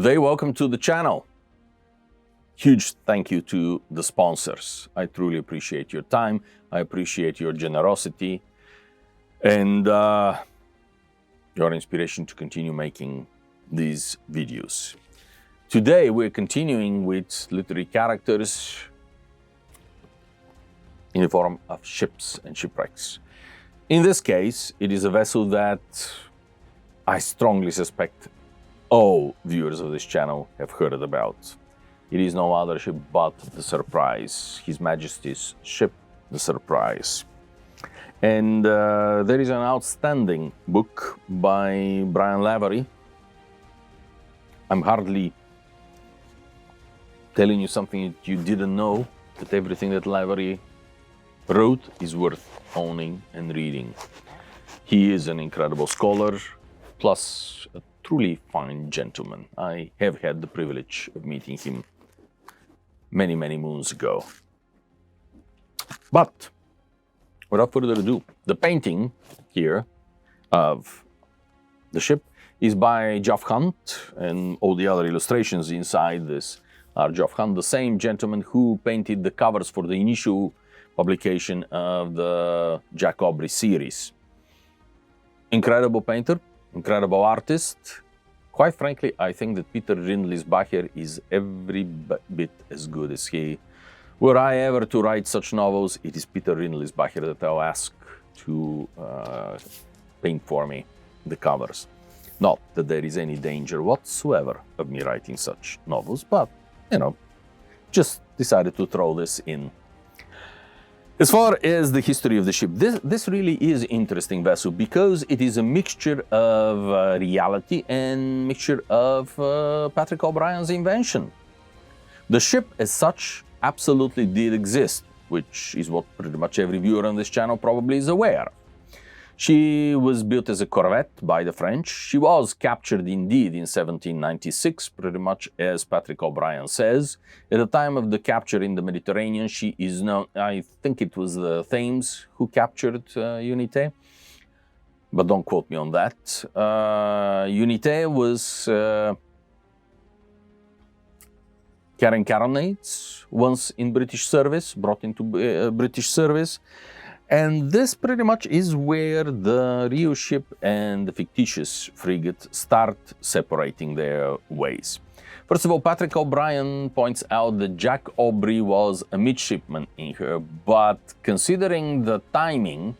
Good day, welcome to the channel. Huge thank you to the sponsors. I truly appreciate your time, I appreciate your generosity and your inspiration to continue making these videos. Today we're continuing with literary characters in the form of ships and shipwrecks. In this case, it is a vessel that I strongly suspect all viewers of this channel have heard about. It is no other ship but the Surprise, His Majesty's ship, the Surprise. And there is an outstanding book by Brian Lavery. I'm hardly telling you something that you didn't know, that everything that Lavery wrote is worth owning and reading. He is an incredible scholar, plus a truly fine gentleman. I have had the privilege of meeting him many, many moons ago. But without further ado, the painting here of the ship is by Geoff, and all the other illustrations inside this are Geoff, the same gentleman who painted the covers for the initial publication of the Jack Aubrey series. Incredible painter, incredible artist. Quite frankly, I think that Peter Rindlisbacher is every bit as good as he. Were I ever to write such novels, it is Peter Rindlisbacher that I'll ask to paint for me the covers. Not that there is any danger whatsoever of me writing such novels, but, you know, just decided to throw this in. As far as the history of the ship, this really is an interesting vessel because it is a mixture of reality and mixture of Patrick O'Brien's invention. The ship as such absolutely did exist, which is what pretty much every viewer on this channel probably is aware. She was built as a corvette by the French. She was captured indeed in 1796, pretty much as Patrick O'Brien says. At the time of the capture in the Mediterranean, she is known, I think it was the Thames who captured Unité, but don't quote me on that. Unité was carrying carronades once in British service, brought into British service. And this pretty much is where the real ship and the fictitious frigate start separating their ways. First of all, Patrick O'Brien points out that Jack Aubrey was a midshipman in her, but considering the timing,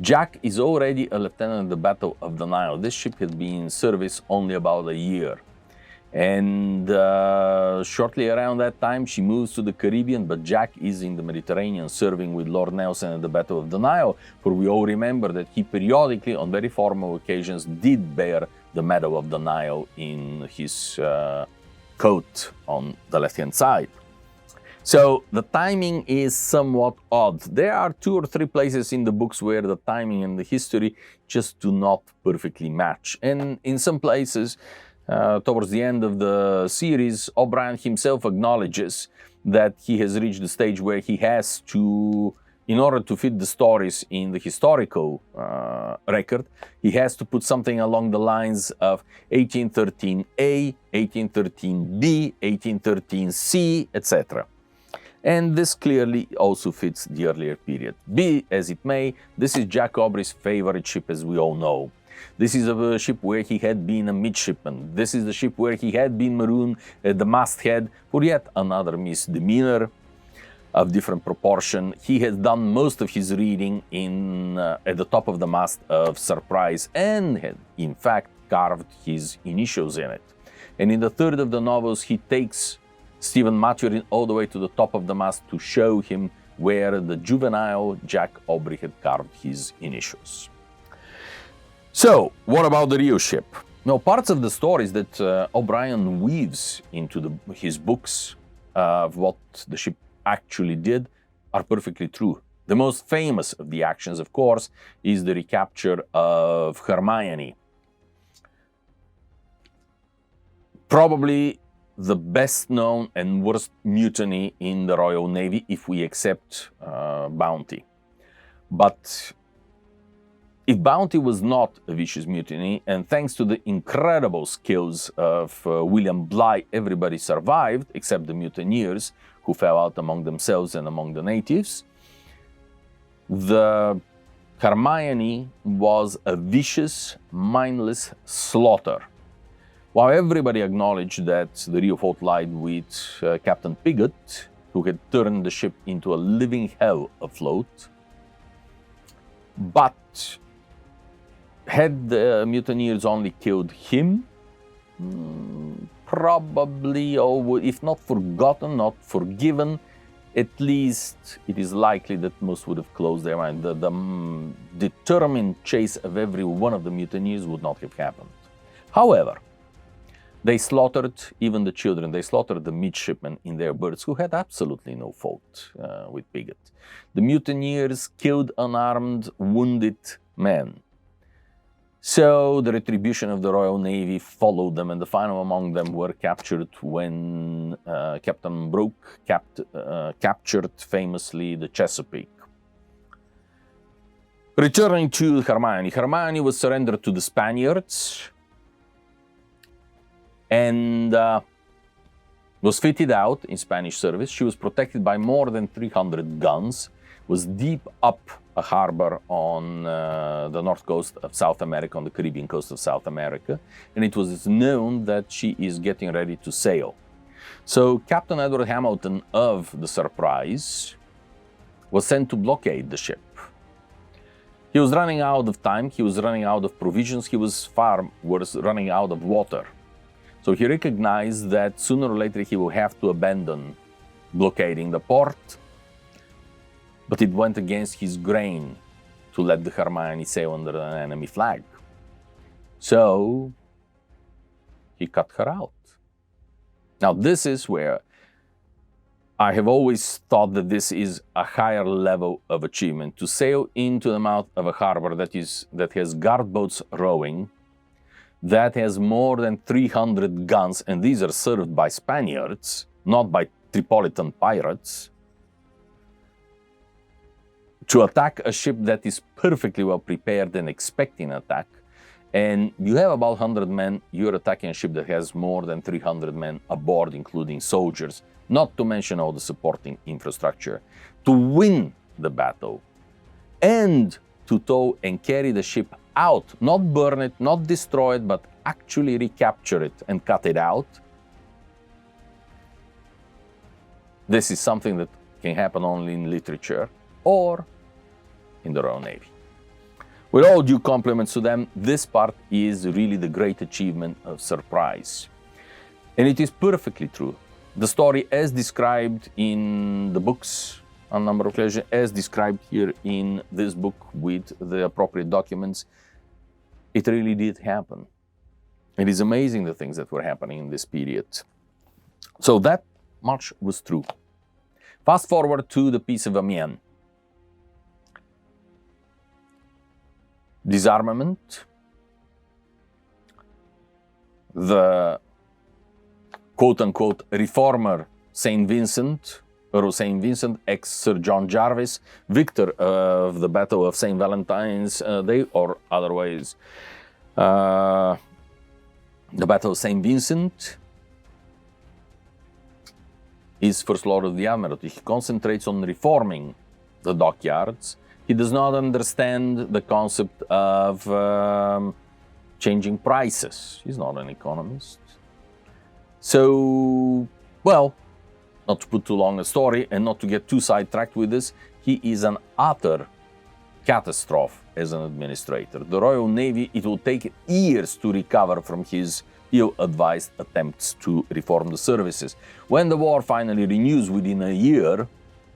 Jack is already a lieutenant in the Battle of the Nile. This ship had been in service only about a year. And shortly around that time, she moves to the Caribbean, but Jack is in the Mediterranean serving with Lord Nelson at the Battle of the Nile, for we all remember that he periodically, on very formal occasions, did bear the Medal of the Nile in his coat on the left-hand side. So the timing is somewhat odd. There are 2 or 3 places in the books where the timing and the history just do not perfectly match. And in some places, towards the end of the series, O'Brien himself acknowledges that he has reached the stage where he has to, in order to fit the stories in the historical record, he has to put something along the lines of 1813A, 1813B, 1813C, etc. And this clearly also fits the earlier period. Be as it may, this is Jack Aubrey's favorite ship, as we all know. This is a ship where he had been a midshipman. This is the ship where he had been marooned at the masthead for yet another misdemeanor of different proportion. He has done most of his reading at the top of the mast of Surprise and had, in fact, carved his initials in it. And in the third of the novels, he takes Stephen Maturin all the way to the top of the mast to show him where the juvenile Jack Aubrey had carved his initials. So, what about the real ship? Now, parts of the stories that O'Brien weaves into his books of what the ship actually did are perfectly true. The most famous of the actions, of course, is the recapture of Hermione. Probably the best known and worst mutiny in the Royal Navy, if we accept Bounty. But If Bounty was not a vicious mutiny, and thanks to the incredible skills of William Bligh, everybody survived except the mutineers who fell out among themselves and among the natives, the Hermione was a vicious, mindless slaughter. While everybody acknowledged that the real fault lied with Captain Piggott, who had turned the ship into a living hell afloat, but had the mutineers only killed him, probably, or if not forgotten, not forgiven, at least it is likely that most would have closed their mind. The determined chase of every one of the mutineers would not have happened. However, they slaughtered even the children. They slaughtered the midshipmen in their berths who had absolutely no fault with Piggott. The mutineers killed unarmed, wounded men. So the retribution of the Royal Navy followed them, and the final among them were captured when Captain Broke captured famously the Chesapeake. Returning to Hermione. Hermione was surrendered to the Spaniards and was fitted out in Spanish service. She was protected by more than 300 guns, was deep up a harbor on the north coast of South America, on the Caribbean coast of South America, and it was known that she is getting ready to sail. So Captain Edward Hamilton of the Surprise was sent to blockade the ship. He was running out of time, he was running out of provisions, he was far worse, running out of water. So he recognized that sooner or later he will have to abandon blockading the port, but it went against his grain to let the Hermione sail under an enemy flag. So he cut her out. Now this is where I have always thought that this is a higher level of achievement, to sail into the mouth of a harbor that has guard boats rowing, that has more than 300 guns, and these are served by Spaniards, not by Tripolitan pirates, to attack a ship that is perfectly well prepared and expecting attack, and you have about 100 men, you're attacking a ship that has more than 300 men aboard, including soldiers, not to mention all the supporting infrastructure, to win the battle and to tow and carry the ship out, not burn it, not destroy it, but actually recapture it and cut it out. This is something that can happen only in literature or in the Royal Navy. With all due compliments to them, this part is really the great achievement of Surprise. And it is perfectly true. The story as described in the books on a number of occasions, as described here in this book with the appropriate documents, it really did happen. It is amazing the things that were happening in this period. So that much was true. Fast forward to the Peace of Amiens. Disarmament, the quote-unquote reformer St. Vincent, ex-Sir John Jarvis, victor of the Battle of St. Valentine's Day, or otherwise the Battle of St. Vincent, is First Lord of the Admiralty. He concentrates on reforming the dockyards. He does not understand the concept of changing prices. He's not an economist. So, well, not to put too long a story and not to get too sidetracked with this, he is an utter catastrophe as an administrator. The Royal Navy, it will take years to recover from his ill-advised attempts to reform the services. When the war finally renews within a year,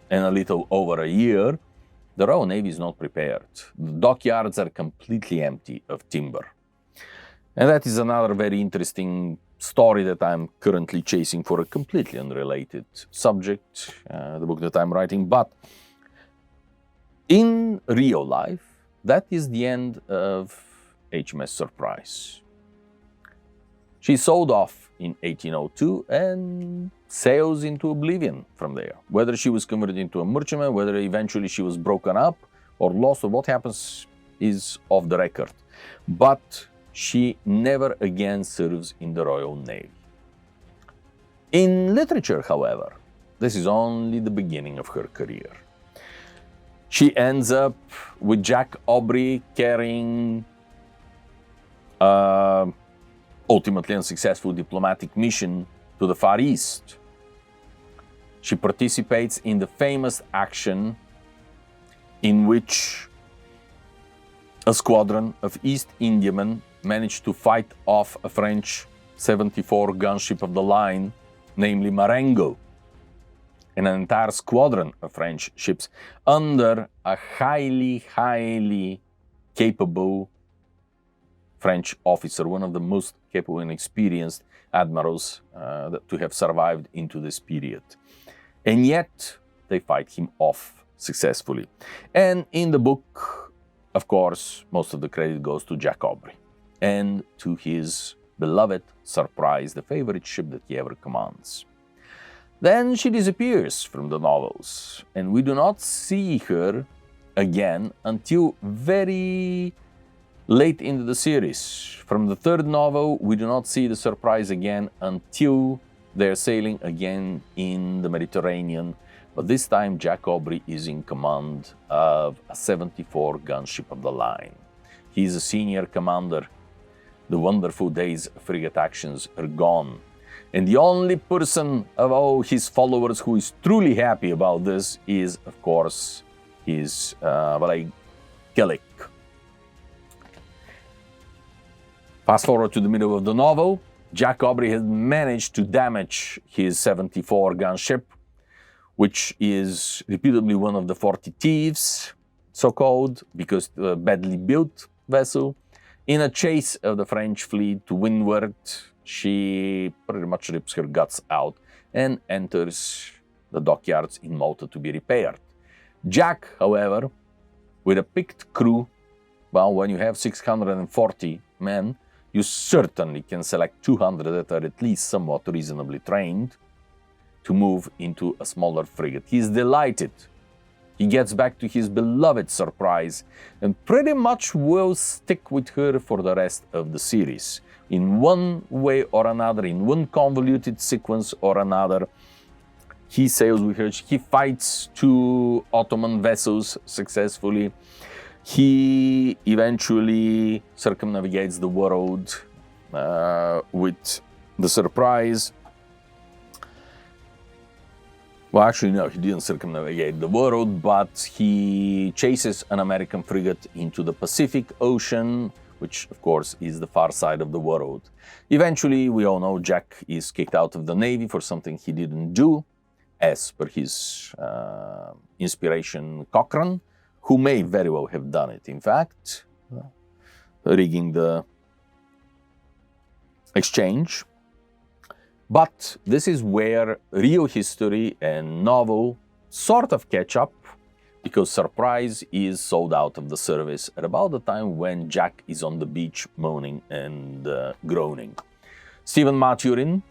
and a little over a year, the Royal Navy is not prepared. The dockyards are completely empty of timber. And that is another very interesting story that I'm currently chasing for a completely unrelated subject, the book that I'm writing. But in real life, that is the end of HMS Surprise. She sold off in 1802 and sails into oblivion from there. Whether she was converted into a merchantman, whether eventually she was broken up or lost, or what happens, is off the record, but she never again serves in the Royal Navy. In literature, however, this is only the beginning of her career. She ends up with Jack Aubrey carrying ultimately unsuccessful diplomatic mission to the Far East. She participates in the famous action in which a squadron of East Indiamen managed to fight off a French 74 gunship of the line, namely Marengo, and an entire squadron of French ships under a highly capable French officer, one of the most capable and experienced admirals to have survived into this period. And yet, they fight him off successfully. And in the book, of course, most of the credit goes to Jack Aubrey and to his beloved Surprise, the favorite ship that he ever commands. Then she disappears from the novels, and we do not see her again until very late into the series. From the third novel, we do not see the Surprise again until they're sailing again in the Mediterranean, but this time Jack Aubrey is in command of a 74 gunship of the line. He's a senior commander. The wonderful days of frigate actions are gone. And the only person of all his followers who is truly happy about this is, of course, his valet Kellic. Fast forward to the middle of the novel, Jack Aubrey has managed to damage his 74 gunship, which is reputably one of the 40 Thieves, so-called, because a badly built vessel. In a chase of the French fleet to windward, she pretty much rips her guts out and enters the dockyards in Malta to be repaired. Jack, however, with a picked crew, well, when you have 640 men, you certainly can select 200 that are at least somewhat reasonably trained to move into a smaller frigate. He's delighted. He gets back to his beloved Surprise and pretty much will stick with her for the rest of the series. In one way or another, in one convoluted sequence or another, he sails with her. He fights 2 Ottoman vessels successfully. He eventually circumnavigates the world with the Surprise. Well, actually, no, he didn't circumnavigate the world, but he chases an American frigate into the Pacific Ocean, which, of course, is the far side of the world. Eventually, we all know Jack is kicked out of the Navy for something he didn't do, as per his inspiration, Cochrane, who may very well have done it, in fact, rigging the exchange. But this is where real history and novel sort of catch up, because Surprise is sold out of the service at about the time when Jack is on the beach moaning and groaning. Stephen Maturin,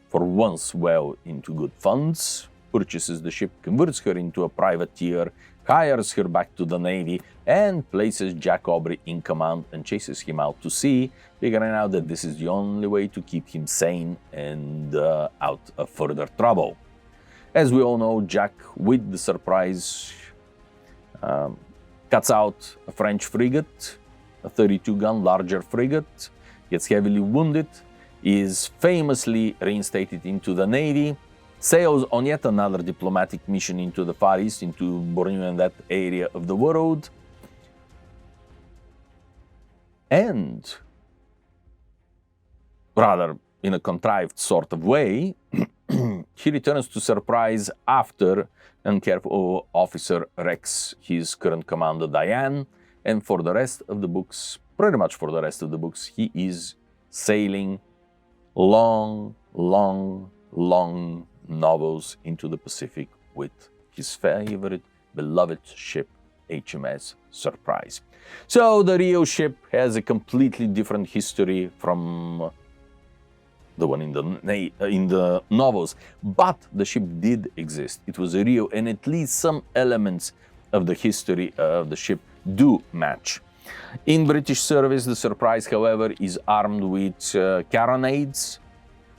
for once well into good funds, purchases the ship, converts her into a privateer, hires her back to the Navy, and places Jack Aubrey in command and chases him out to sea, figuring out that this is the only way to keep him sane and out of further trouble. As we all know, Jack, with the Surprise, cuts out a French frigate, a 32-gun larger frigate, gets heavily wounded, is famously reinstated into the Navy, sails on yet another diplomatic mission into the Far East, into Borneo and that area of the world, and, rather in a contrived sort of way, he returns to Surprise after an careful officer wrecks his current commander Diane, and for the rest of the books, pretty much for the rest of the books, he is sailing long novels into the Pacific with his favorite, beloved ship, HMS Surprise. So the real ship has a completely different history from the one in the novels, but the ship did exist. It was real, and at least some elements of the history of the ship do match. In British service, the Surprise, however, is armed with carronades,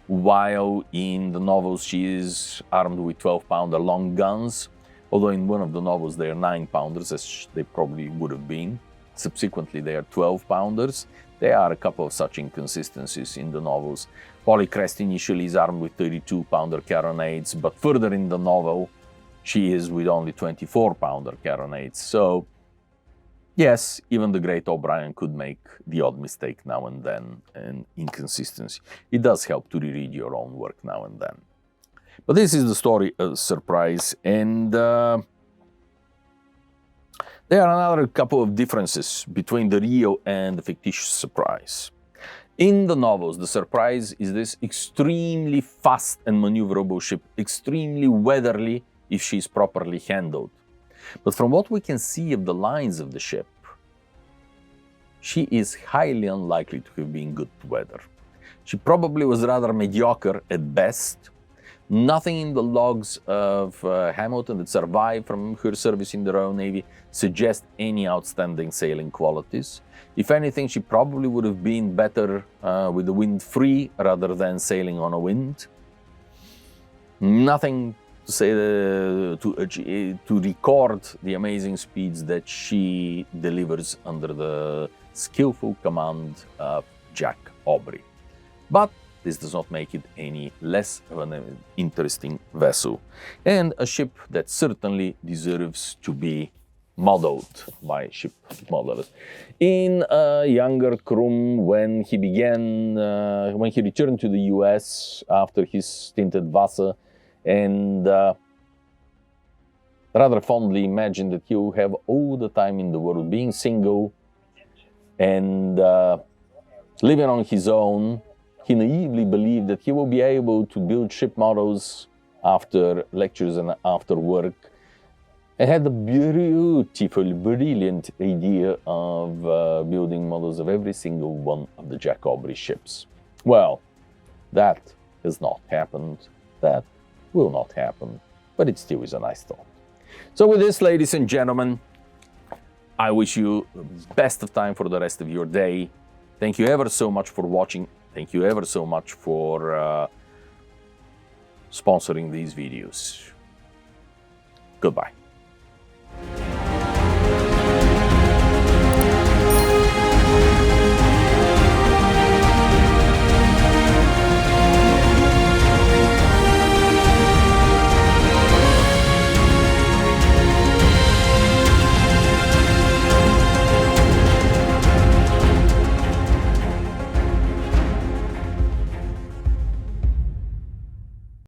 while in the novels she is armed with 12-pounder long guns, although in one of the novels they are 9-pounders, as they probably would have been. Subsequently, they are 12-pounders. There are a couple of such inconsistencies in the novels. Polycrest initially is armed with 32-pounder carronades, but further in the novel, she is with only 24-pounder carronades. So, yes, even the great O'Brien could make the odd mistake now and then, and inconsistency. It does help to reread your own work now and then. But this is the story of Surprise, and there are another couple of differences between the real and the fictitious Surprise. In the novels, the Surprise is this extremely fast and maneuverable ship, extremely weatherly if she is properly handled. But from what we can see of the lines of the ship, she is highly unlikely to have been good to weather. She probably was rather mediocre at best. Nothing in the logs of Hamilton that survived from her service in the Royal Navy suggests any outstanding sailing qualities. If anything, she probably would have been better with the wind free rather than sailing on a wind. Nothing to say to record the amazing speeds that she delivers under the skillful command of Jack Aubrey. But this does not make it any less of an interesting vessel, and a ship that certainly deserves to be modeled by shipmodelers. In a younger Kroum, when he returned to the US after his stint at Wasser, and rather fondly imagined that he will have all the time in the world, being single and living on his own, he naively believed that he will be able to build ship models after lectures and after work, and had the beautiful, brilliant idea of building models of every single one of the Jack Aubrey ships. Well, that has not happened. That will not happen, but it still is a nice thought. So with this, ladies and gentlemen, I wish you the best of time for the rest of your day. Thank you ever so much for watching. Thank you ever so much for sponsoring these videos. Goodbye.